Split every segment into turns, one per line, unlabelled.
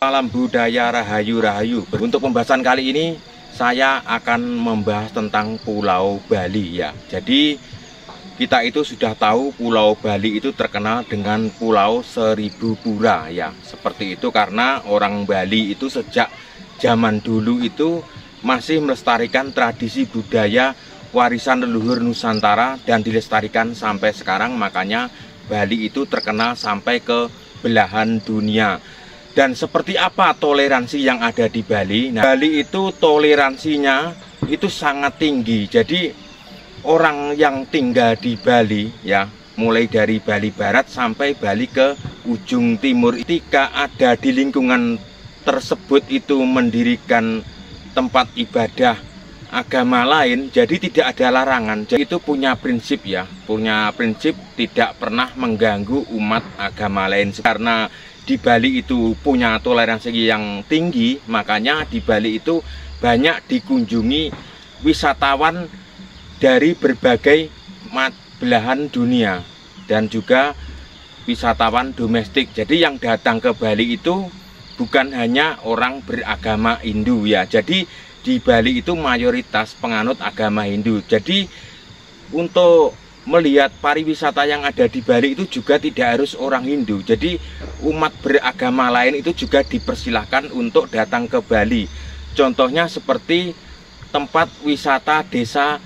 Salam budaya rahayu. Untuk pembahasan kali ini saya akan membahas tentang Pulau Bali ya. Jadi kita itu sudah tahu Pulau Bali itu terkenal dengan Pulau Seribu Pura ya. Seperti itu karena orang Bali itu sejak zaman dulu itu masih melestarikan tradisi budaya warisan leluhur Nusantara dan dilestarikan sampai sekarang. Makanya Bali itu terkenal sampai ke belahan dunia. Dan seperti apa toleransi yang ada di Bali? Nah, Bali itu toleransinya itu sangat tinggi. Jadi orang yang tinggal di Bali ya, mulai dari Bali Barat sampai Bali ke ujung timur, ketika ada di lingkungan tersebut itu mendirikan tempat ibadah agama lain, jadi tidak ada larangan. Jadi itu punya prinsip ya, punya prinsip tidak pernah mengganggu umat agama lain. Karena di Bali itu punya toleransi yang tinggi, makanya di Bali itu banyak dikunjungi wisatawan dari berbagai belahan dunia dan juga wisatawan domestik. Jadi yang datang ke Bali itu bukan hanya orang beragama Hindu ya. Jadi di Bali itu mayoritas penganut agama Hindu. Jadi untuk melihat pariwisata yang ada di Bali itu juga tidak harus orang Hindu. Jadi umat beragama lain itu juga dipersilahkan untuk datang ke Bali. Contohnya seperti tempat wisata desa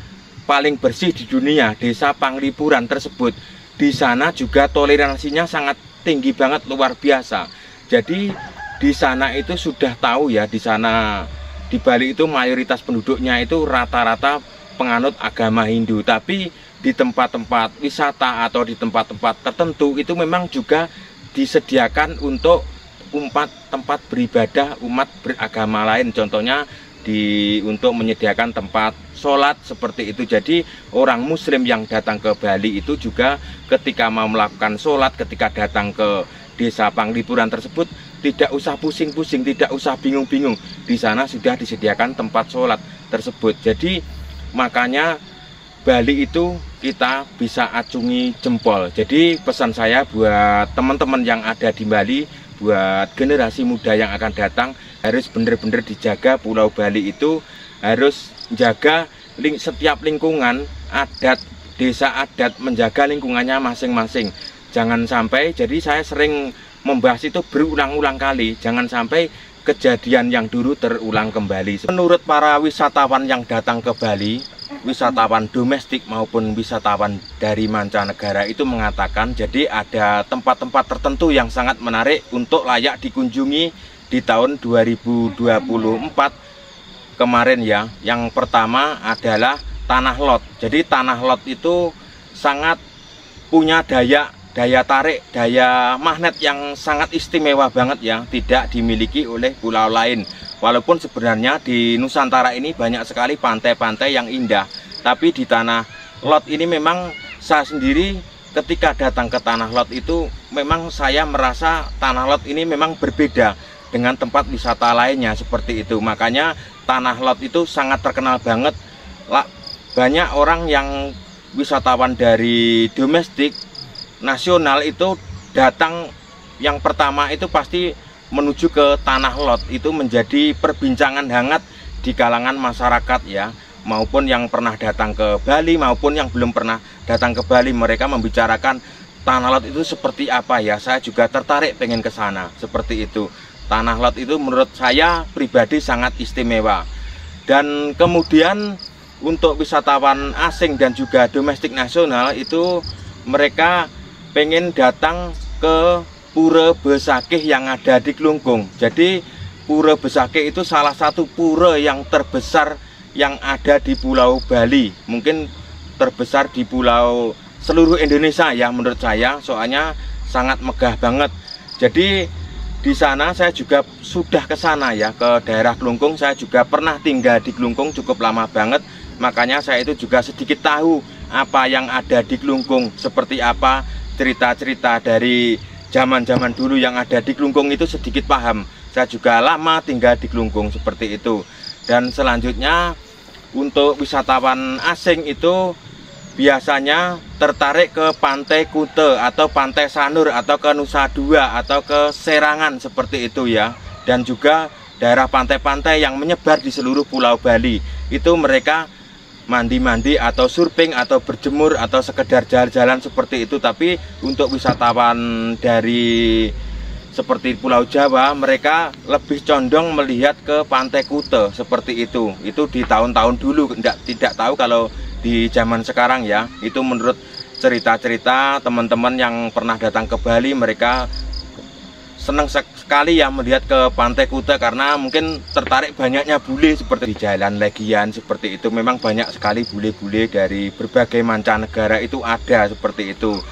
paling bersih di dunia, Desa Panglipuran tersebut. Di sana juga toleransinya sangat tinggi banget, luar biasa. Jadi di sana itu sudah tahu ya, di sana di Bali itu mayoritas penduduknya itu rata-rata penganut agama Hindu. Tapi di tempat-tempat wisata atau di tempat-tempat tertentu itu memang juga disediakan untuk tempat beribadah umat beragama lain. Contohnya untuk menyediakan tempat sholat seperti itu. Jadi orang muslim yang datang ke Bali itu juga ketika mau melakukan sholat, ketika datang ke Desa Panglipuran tersebut tidak usah pusing-pusing, tidak usah bingung-bingung. Di sana sudah disediakan tempat sholat tersebut. Jadi makanya Bali itu kita bisa acungi jempol. Jadi pesan saya buat teman-teman yang ada di Bali, buat generasi muda yang akan datang, harus benar-benar dijaga Pulau Bali itu, harus jaga setiap lingkungan adat, desa adat, menjaga lingkungannya masing-masing. Jangan sampai, jadi saya sering membahas itu berulang-ulang kali, jangan sampai kejadian yang dulu terulang kembali. Menurut para wisatawan yang datang ke Bali, wisatawan domestik maupun wisatawan dari mancanegara itu mengatakan, jadi ada tempat-tempat tertentu yang sangat menarik untuk layak dikunjungi di tahun 2024 kemarin ya. Yang pertama adalah Tanah Lot. Jadi Tanah Lot itu sangat punya daya tarik, daya magnet yang sangat istimewa banget ya, tidak dimiliki oleh pulau lain. Walaupun sebenarnya di Nusantara ini banyak sekali pantai-pantai yang indah, tapi di Tanah Lot ini memang saya sendiri ketika datang ke Tanah Lot itu memang saya merasa Tanah Lot ini memang berbeda dengan tempat wisata lainnya seperti itu. Makanya Tanah Lot itu sangat terkenal banget. Banyak orang yang wisatawan dari domestik nasional itu datang, yang pertama itu pasti menuju ke Tanah Lot. Itu menjadi perbincangan hangat di kalangan masyarakat ya, maupun yang pernah datang ke Bali maupun yang belum pernah datang ke Bali. Mereka membicarakan Tanah Lot itu seperti apa ya, saya juga tertarik pengen ke sana seperti itu. Tanah Lot itu menurut saya pribadi sangat istimewa. Dan kemudian untuk wisatawan asing dan juga domestik nasional itu mereka pengen datang ke Pura Besakih yang ada di Klungkung. Jadi Pura Besakih itu salah satu pura yang terbesar yang ada di Pulau Bali. Mungkin terbesar di pulau seluruh Indonesia ya menurut saya, soalnya sangat megah banget. Jadi di sana saya juga sudah ke sana ya, ke daerah Klungkung. Saya juga pernah tinggal di Klungkung cukup lama banget. Makanya saya itu juga sedikit tahu apa yang ada di Klungkung, seperti apa cerita-cerita dari zaman-zaman dulu yang ada di Klungkung itu sedikit paham. Saya juga lama tinggal di Klungkung seperti itu. Dan selanjutnya untuk wisatawan asing itu biasanya tertarik ke Pantai Kute atau Pantai Sanur atau ke Nusa Dua atau ke Serangan seperti itu ya. dan juga daerah pantai-pantai yang menyebar di seluruh Pulau Bali. Itu mereka mandi-mandi atau surfing atau berjemur atau sekedar jalan-jalan seperti itu. Tapi untuk wisatawan dari seperti Pulau Jawa, mereka lebih condong melihat ke Pantai Kute seperti itu. Itu di tahun-tahun dulu, tidak tahu kalau di zaman sekarang ya. Itu menurut cerita-cerita teman-teman yang pernah datang ke Bali, mereka senang sekali ya melihat ke Pantai Kute karena mungkin tertarik banyaknya bule seperti di Jalan Legian seperti itu. Memang banyak sekali bule-bule dari berbagai mancanegara itu ada seperti itu.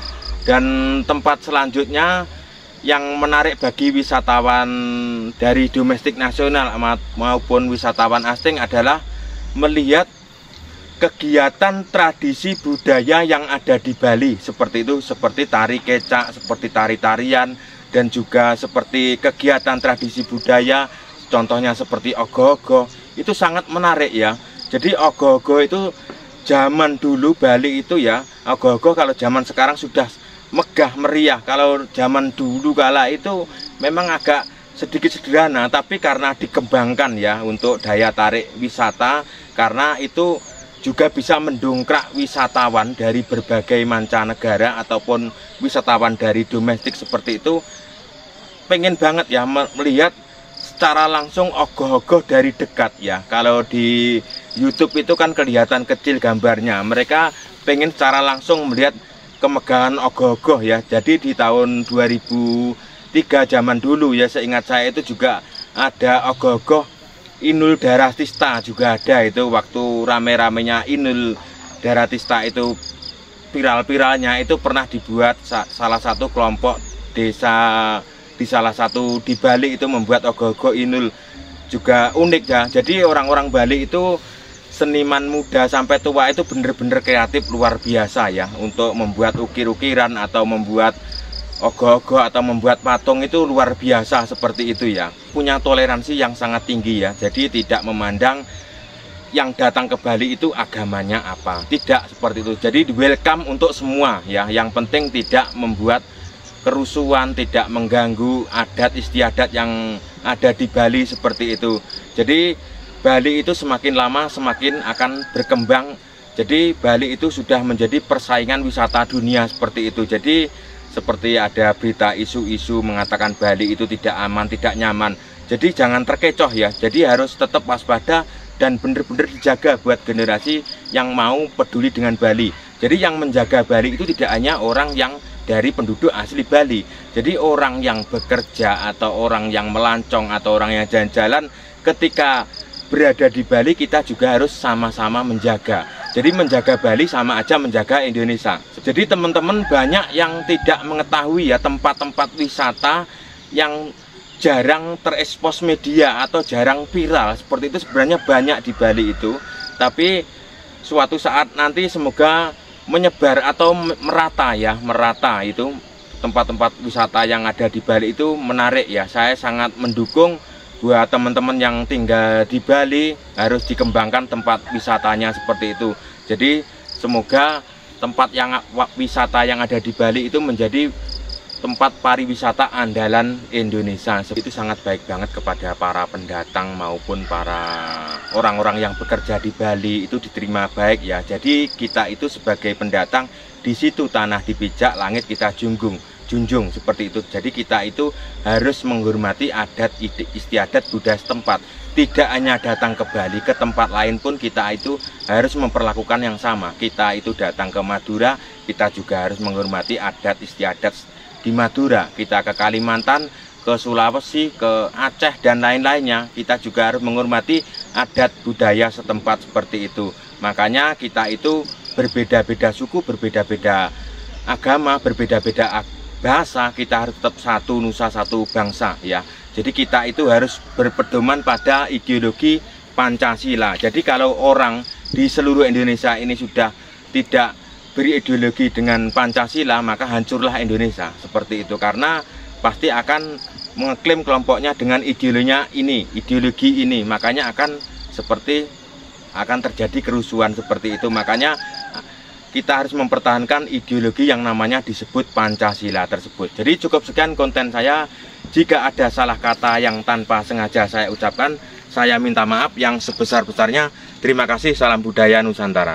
Dan tempat selanjutnya yang menarik bagi wisatawan dari domestik nasional maupun wisatawan asing adalah melihat kegiatan tradisi budaya yang ada di Bali seperti itu, seperti tari kecak, seperti tari-tarian, dan juga seperti kegiatan tradisi budaya, contohnya seperti ogoh-ogoh. Itu sangat menarik ya. Jadi ogoh-ogoh itu zaman dulu Bali itu ya, ogoh-ogoh kalau zaman sekarang sudah megah meriah. Kalau zaman dulu kala itu memang agak sedikit sederhana, tapi karena dikembangkan ya untuk daya tarik wisata, karena itu juga bisa mendongkrak wisatawan dari berbagai mancanegara ataupun wisatawan dari domestik seperti itu. Pengen banget ya melihat secara langsung ogoh-ogoh dari dekat ya. Kalau di YouTube itu kan kelihatan kecil gambarnya. Mereka pengen secara langsung melihat kemegahan ogoh-ogoh ya. Jadi di tahun 2003 zaman dulu ya, seingat saya itu juga ada ogoh-ogoh Inul Daratista juga ada. Itu waktu rame-ramenya Inul Daratista itu viral-viralnya, itu pernah dibuat salah satu kelompok desa di salah satu di Bali itu membuat ogoh-ogoh Inul, juga unik ya. Jadi orang-orang Bali itu seniman muda sampai tua itu bener-bener kreatif luar biasa ya untuk membuat ukir-ukiran atau membuat ogoh-ogoh atau membuat patung, itu luar biasa seperti itu ya. Punya toleransi yang sangat tinggi ya. Jadi tidak memandang yang datang ke Bali itu agamanya apa, tidak seperti itu. Jadi welcome untuk semua ya. Yang penting tidak membuat kerusuhan, tidak mengganggu adat istiadat yang ada di Bali seperti itu. Jadi Bali itu semakin lama semakin akan berkembang. Jadi Bali itu sudah menjadi persaingan wisata dunia seperti itu. Jadi seperti ada berita isu-isu mengatakan Bali itu tidak aman, tidak nyaman. Jadi jangan terkecoh ya. Jadi harus tetap waspada dan benar-benar dijaga buat generasi yang mau peduli dengan Bali. Jadi yang menjaga Bali itu tidak hanya orang yang dari penduduk asli Bali. Jadi orang yang bekerja atau orang yang melancong atau orang yang jalan-jalan, ketika berada di Bali kita juga harus sama-sama menjaga. Jadi menjaga Bali sama aja menjaga Indonesia. Jadi teman-teman banyak yang tidak mengetahui ya tempat-tempat wisata yang jarang terekspos media atau jarang viral seperti itu sebenarnya banyak di Bali itu. Tapi suatu saat nanti semoga menyebar atau merata ya, merata itu tempat-tempat wisata yang ada di Bali itu menarik ya. Saya sangat mendukung buat teman-teman yang tinggal di Bali, harus dikembangkan tempat wisatanya seperti itu. Jadi semoga tempat yang wisata yang ada di Bali itu menjadi tempat pariwisata andalan Indonesia. Itu sangat baik banget kepada para pendatang maupun para orang-orang yang bekerja di Bali, itu diterima baik ya. Jadi kita itu sebagai pendatang, di situ tanah dipijak, langit kita junjung seperti itu. Jadi kita itu harus menghormati adat istiadat budaya setempat. Tidak hanya datang ke Bali, ke tempat lain pun kita itu harus memperlakukan yang sama. Kita itu datang ke Madura, kita juga harus menghormati adat istiadat di Madura. Kita ke Kalimantan, ke Sulawesi, ke Aceh dan lain-lainnya, kita juga harus menghormati adat budaya setempat seperti itu. Makanya kita itu berbeda-beda suku, berbeda-beda agama, berbeda-beda bahasa, kita harus tetap satu nusa satu bangsa ya. Jadi kita itu harus berpedoman pada ideologi Pancasila. Jadi kalau orang di seluruh Indonesia ini sudah tidak berideologi dengan Pancasila, maka hancurlah Indonesia seperti itu. Karena pasti akan mengklaim kelompoknya dengan ideologi ini, makanya akan terjadi kerusuhan seperti itu. Makanya kita harus mempertahankan ideologi yang namanya disebut Pancasila tersebut. Jadi cukup sekian konten saya. Jika ada salah kata yang tanpa sengaja saya ucapkan, saya minta maaf yang sebesar-besarnya. Terima kasih, salam budaya Nusantara.